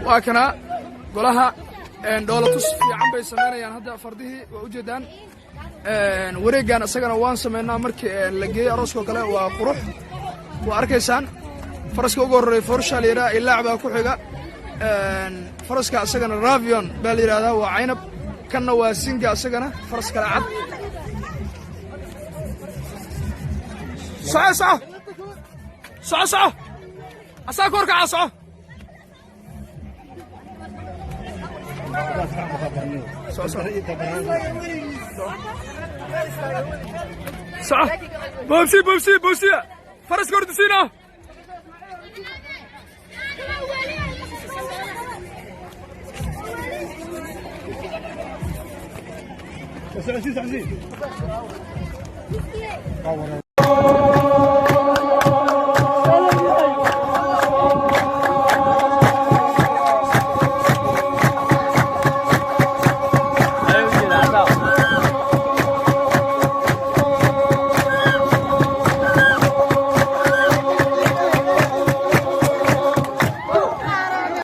وكنا قولها دولة تصفي عم بيسمينا يعني هذا فرده وجدان wareegan asagana waan sameynaa markii la geeyo arooska kale waa qurux waa arkaysaan faraska ugu horeeyay forsha leera ilaa baa ku xiga faraska asagana ravion baa la yiraahdaa waa aynab kana waa singa asagana faras kala cad صح أساكور كعصا صح بوبسي فرس كورد سينا عزيز